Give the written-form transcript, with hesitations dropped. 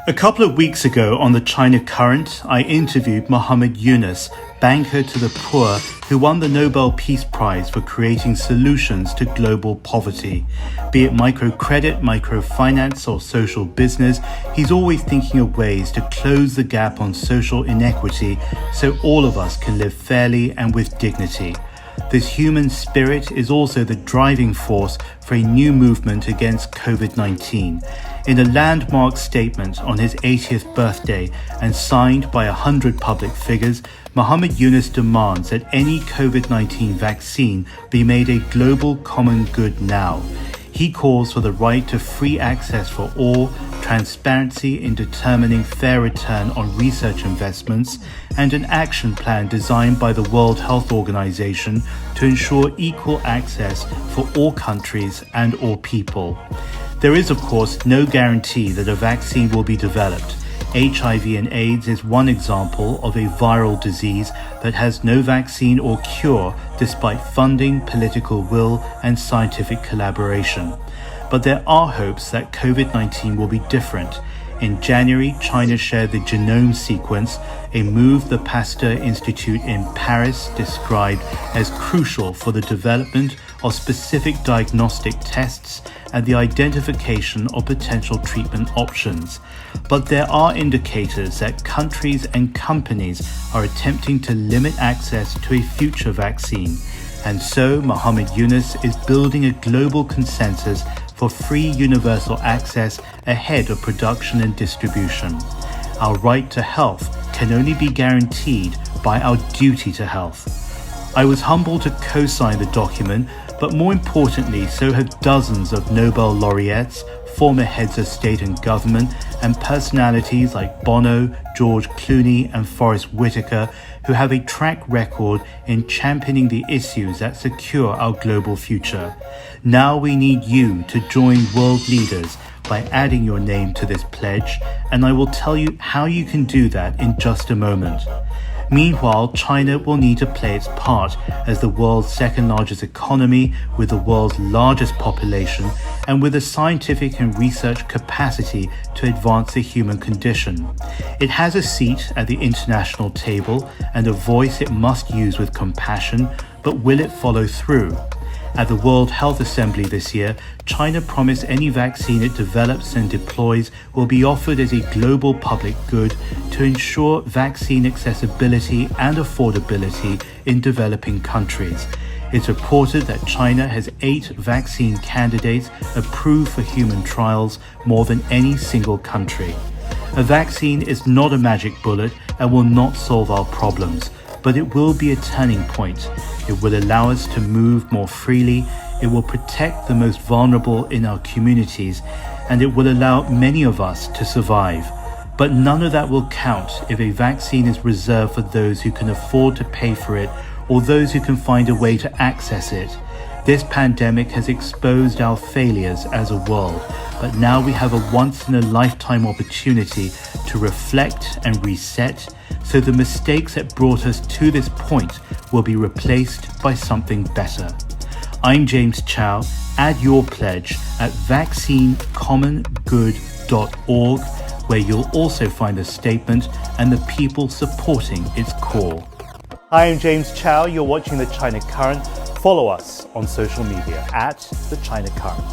A couple of weeks ago on the China Current, I interviewed Muhammad Yunus, banker to the poor, who won the Nobel Peace Prize for creating solutions to global poverty. Be it microcredit, microfinance, or social business, he's always thinking of ways to close the gap on social inequity so all of us can live fairly and with dignity. This human spirit is also the driving force for a new movement against COVID-19. In a landmark statement on his 80th birthday and signed by 100 public figures, Muhammad Yunus demands that any COVID-19 vaccine be made a global common good now. He calls for the right to free access for all, transparency in determining fair return on research investments, and an action plan designed by the World Health Organization to ensure equal access for all countries and all people. There is, of course, no guarantee that a vaccine will be developed. HIV and AIDS is one example of a viral disease that has no vaccine or cure despite funding, political will, and scientific collaboration. But there are hopes that COVID-19 will be different. In January, China shared the genome sequence, a move the Pasteur Institute in Paris described as crucial for the development of specific diagnostic tests and the identification of potential treatment options. But there are indicators that countries and companies are attempting to limit access to a future vaccine. And so Muhammad Yunus is building a global consensus for free universal access ahead of production and distribution. Our right to health can only be guaranteed by our duty to health. I was humbled to co-sign the document, but more importantly, so have dozens of Nobel laureates, former heads of state and government, and personalities like Bono, George Clooney, and Forrest Whitaker, who have a track record in championing the issues that secure our global future. Now we need you to join world leaders by adding your name to this pledge, and I will tell you how you can do that in just a moment. Meanwhile, China will need to play its part as the world's second largest economy, with the world's largest population, and with the scientific and research capacity to advance the human condition. It has a seat at the international table and a voice it must use with compassion, but will it follow through? At the World Health Assembly this year, China promised any vaccine it develops and deploys will be offered as a global public good to ensure vaccine accessibility and affordability in developing countries. It's reported that China has 8 vaccine candidates approved for human trials, more than any single country. A vaccine is not a magic bullet and will not solve our problems, but it will be a turning point. It will allow us to move more freely, it will protect the most vulnerable in our communities, and it will allow many of us to survive. But none of that will count if a vaccine is reserved for those who can afford to pay for it or those who can find a way to access it. This pandemic has exposed our failures as a world, but now we have a once-in-a-lifetime opportunity to reflect and reset, so the mistakes that brought us to this point will be replaced by something better. I'm James Chau. Add your pledge at vaccinecommongood.org, where you'll also find the statement and the people supporting its call. Hi, I'm James Chau. You're watching The China Current. Follow us on social media at The China Current.